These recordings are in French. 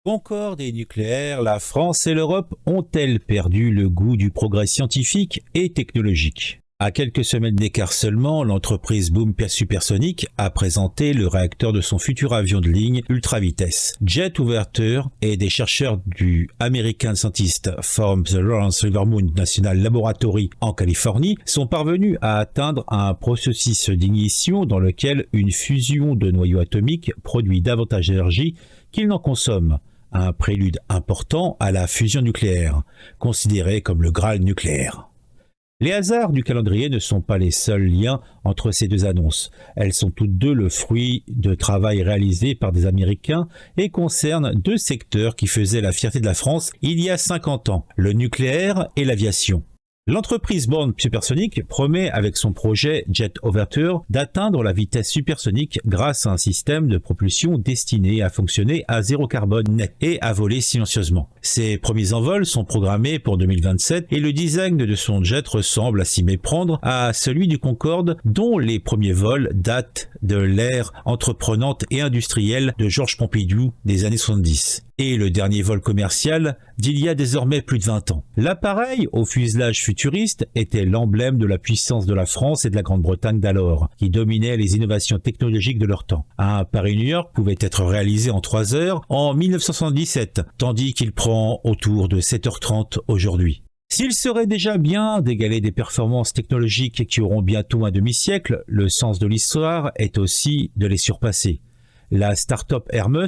Concorde et nucléaire, la France et l'Europe ont-elles perdu le goût du progrès scientifique et technologique? À quelques semaines d'écart seulement, l'entreprise Boom Supersonic a présenté le réacteur de son futur avion de ligne ultra vitesse. Jet Overture et des chercheurs du American Scientists from the Lawrence Livermore National Laboratory en Californie sont parvenus à atteindre un processus d'ignition dans lequel une fusion de noyaux atomiques produit davantage d'énergie qu'il n'en consomme. Un prélude important à la fusion nucléaire, considérée comme le Graal nucléaire. Les hasards du calendrier ne sont pas les seuls liens entre ces deux annonces. Elles sont toutes deux le fruit de travail réalisé par des Américains et concernent deux secteurs qui faisaient la fierté de la France il y a 50 ans, le nucléaire et l'aviation. L'entreprise Boom Supersonic promet avec son projet Jet Overture d'atteindre la vitesse supersonique grâce à un système de propulsion destiné à fonctionner à zéro carbone net et à voler silencieusement. Ses premiers envols sont programmés pour 2027 et le design de son jet ressemble à s'y méprendre à celui du Concorde dont les premiers vols datent de l'ère entreprenante et industrielle de Georges Pompidou des années 70. Et le dernier vol commercial d'il y a désormais plus de 20 ans. L'appareil, au fuselage futuriste, était l'emblème de la puissance de la France et de la Grande-Bretagne d'alors, qui dominaient les innovations technologiques de leur temps. Un Paris-New York pouvait être réalisé en 3 heures en 1977, tandis qu'il prend autour de 7h30 aujourd'hui. S'il serait déjà bien d'égaler des performances technologiques qui auront bientôt un demi-siècle, le sens de l'histoire est aussi de les surpasser. La start-up Hermes,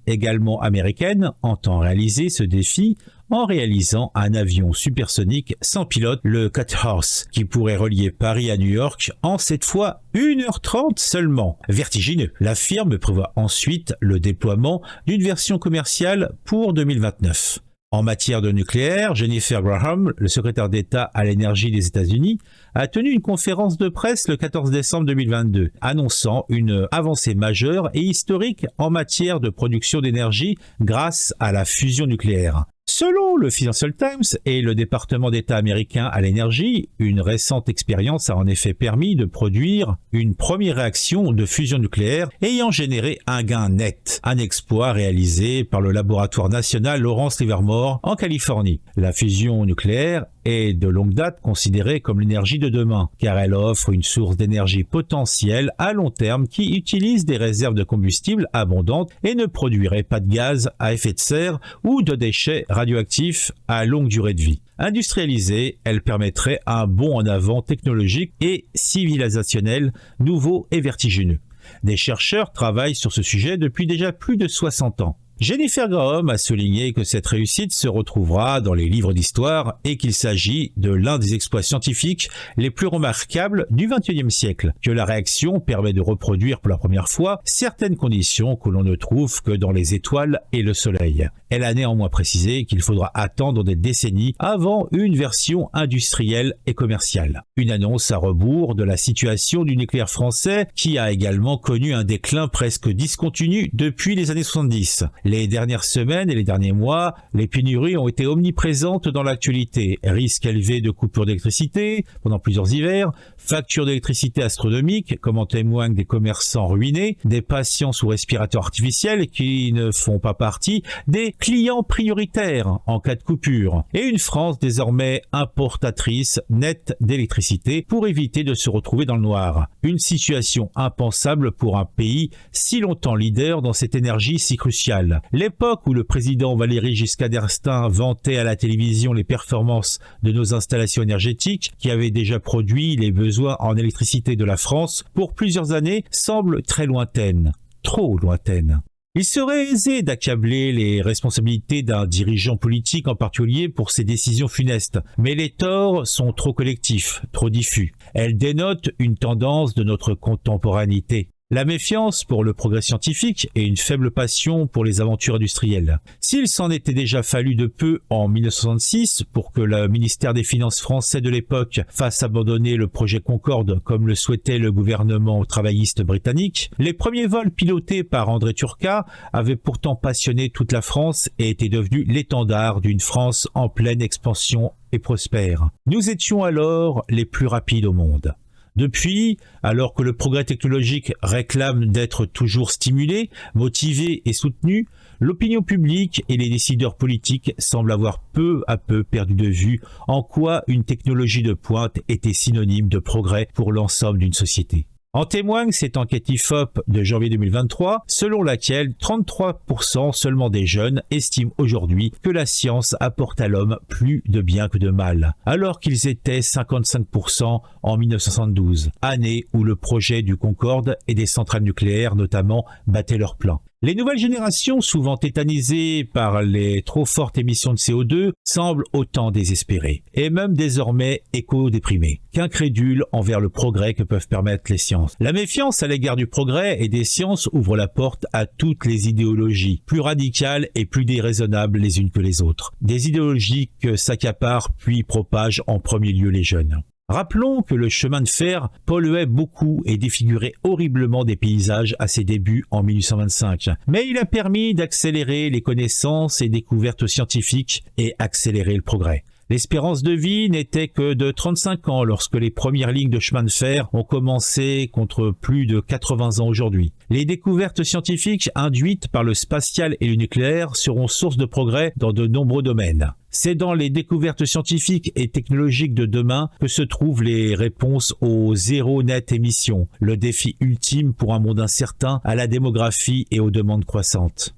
également américaine, entend réaliser ce défi en réalisant un avion supersonique sans pilote, le Cut-Horse, qui pourrait relier Paris à New York en cette fois 1h30 seulement. Vertigineux. La firme prévoit ensuite le déploiement d'une version commerciale pour 2029. En matière de nucléaire, Jennifer Graham, le secrétaire d'État à l'énergie des États-Unis, a tenu une conférence de presse le 14 décembre 2022, annonçant une avancée majeure et historique en matière de production d'énergie grâce à la fusion nucléaire. Selon le Financial Times et le département d'État américain à l'énergie, une récente expérience a en effet permis de produire une première réaction de fusion nucléaire ayant généré un gain net, un exploit réalisé par le laboratoire national Lawrence Livermore en Californie. La fusion nucléaire est de longue date considérée comme l'énergie de demain, car elle offre une source d'énergie potentielle à long terme qui utilise des réserves de combustible abondantes et ne produirait pas de gaz à effet de serre ou de déchets radioactifs à longue durée de vie. Industrialisée, elle permettrait un bond en avant technologique et civilisationnel nouveau et vertigineux. Des chercheurs travaillent sur ce sujet depuis déjà plus de 60 ans. Jennifer Graham a souligné que cette réussite se retrouvera dans les livres d'histoire et qu'il s'agit de l'un des exploits scientifiques les plus remarquables du XXIe siècle, que la réaction permet de reproduire pour la première fois certaines conditions que l'on ne trouve que dans les étoiles et le soleil. Elle a néanmoins précisé qu'il faudra attendre des décennies avant une version industrielle et commerciale. Une annonce à rebours de la situation du nucléaire français qui a également connu un déclin presque discontinu depuis les années 70. Les dernières semaines et les derniers mois, les pénuries ont été omniprésentes dans l'actualité. Risques élevés de coupures d'électricité pendant plusieurs hivers, factures d'électricité astronomiques, comme en témoignent des commerçants ruinés, des patients sous respirateurs artificiels qui ne font pas partie des clients prioritaires en cas de coupure, et une France désormais importatrice nette d'électricité pour éviter de se retrouver dans le noir. Une situation impensable pour un pays si longtemps leader dans cette énergie si cruciale. L'époque où le président Valéry Giscard d'Estaing vantait à la télévision les performances de nos installations énergétiques qui avaient déjà produit les besoins en électricité de la France pour plusieurs années semble très lointaine, trop lointaine. Il serait aisé d'accabler les responsabilités d'un dirigeant politique en particulier pour ses décisions funestes, mais les torts sont trop collectifs, trop diffus. Elles dénotent une tendance de notre contemporanéité. La méfiance pour le progrès scientifique et une faible passion pour les aventures industrielles. S'il s'en était déjà fallu de peu en 1966 pour que le ministère des Finances français de l'époque fasse abandonner le projet Concorde comme le souhaitait le gouvernement travailliste britannique, les premiers vols pilotés par André Turcat avaient pourtant passionné toute la France et étaient devenus l'étendard d'une France en pleine expansion et prospère. Nous étions alors les plus rapides au monde. Depuis, alors que le progrès technologique réclame d'être toujours stimulé, motivé et soutenu, l'opinion publique et les décideurs politiques semblent avoir peu à peu perdu de vue en quoi une technologie de pointe était synonyme de progrès pour l'ensemble d'une société. En témoigne cette enquête IFOP de janvier 2023, selon laquelle 33% seulement des jeunes estiment aujourd'hui que la science apporte à l'homme plus de bien que de mal, alors qu'ils étaient 55% en 1972, année où le projet du Concorde et des centrales nucléaires notamment battait leur plein. Les nouvelles générations, souvent tétanisées par les trop fortes émissions de CO2, semblent autant désespérées, et même désormais éco-déprimées, qu'incrédules envers le progrès que peuvent permettre les sciences. La méfiance à l'égard du progrès et des sciences ouvre la porte à toutes les idéologies, plus radicales et plus déraisonnables les unes que les autres. Des idéologies que s'accaparent puis propagent en premier lieu les jeunes. Rappelons que le chemin de fer polluait beaucoup et défigurait horriblement des paysages à ses débuts en 1825. Mais il a permis d'accélérer les connaissances et découvertes scientifiques et accélérer le progrès. L'espérance de vie n'était que de 35 ans lorsque les premières lignes de chemin de fer ont commencé contre plus de 80 ans aujourd'hui. Les découvertes scientifiques induites par le spatial et le nucléaire seront source de progrès dans de nombreux domaines. C'est dans les découvertes scientifiques et technologiques de demain que se trouvent les réponses au zéro net émission, le défi ultime pour un monde incertain, à la démographie et aux demandes croissantes.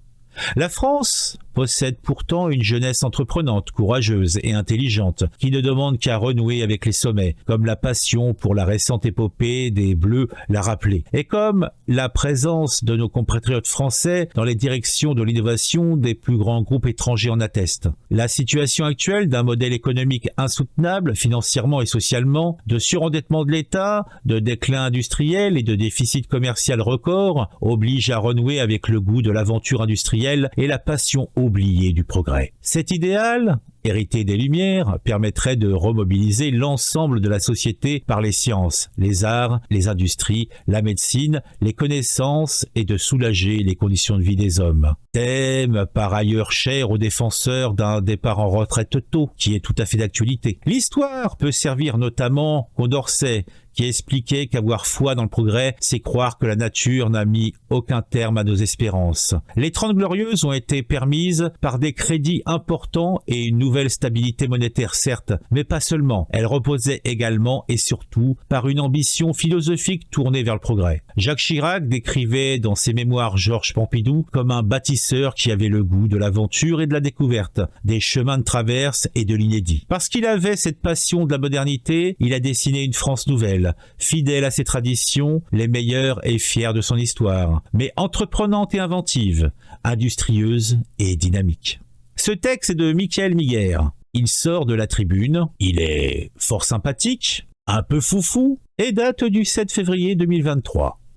La France possède pourtant une jeunesse entreprenante, courageuse et intelligente, qui ne demande qu'à renouer avec les sommets, comme la passion pour la récente épopée des Bleus l'a rappelé, et comme la présence de nos compatriotes français dans les directions de l'innovation des plus grands groupes étrangers en atteste. La situation actuelle d'un modèle économique insoutenable, financièrement et socialement, de surendettement de l'État, de déclin industriel et de déficit commercial record, oblige à renouer avec le goût de l'aventure industrielle et la passion oubliée du progrès. Cet idéal, hérité des Lumières, permettrait de remobiliser l'ensemble de la société par les sciences, les arts, les industries, la médecine, les connaissances et de soulager les conditions de vie des hommes. Thème par ailleurs cher aux défenseurs d'un départ en retraite tôt, qui est tout à fait d'actualité. L'histoire peut servir notamment Condorcet, qui expliquait qu'avoir foi dans le progrès, c'est croire que la nature n'a mis aucun terme à nos espérances. Les 30 Glorieuses ont été permises par des crédits importants et une nouvelle stabilité monétaire certes, mais pas seulement. Elles reposaient également et surtout par une ambition philosophique tournée vers le progrès. Jacques Chirac décrivait dans ses mémoires Georges Pompidou comme un bâtisseur qui avait le goût de l'aventure et de la découverte, des chemins de traverse et de l'inédit. Parce qu'il avait cette passion de la modernité, il a dessiné une France nouvelle, fidèle à ses traditions, les meilleures et fière de son histoire, mais entreprenante et inventive, industrieuse et dynamique. Ce texte est de Michael Miguer. Il sort de la Tribune, il est fort sympathique, un peu foufou, et date du 7 février 2023.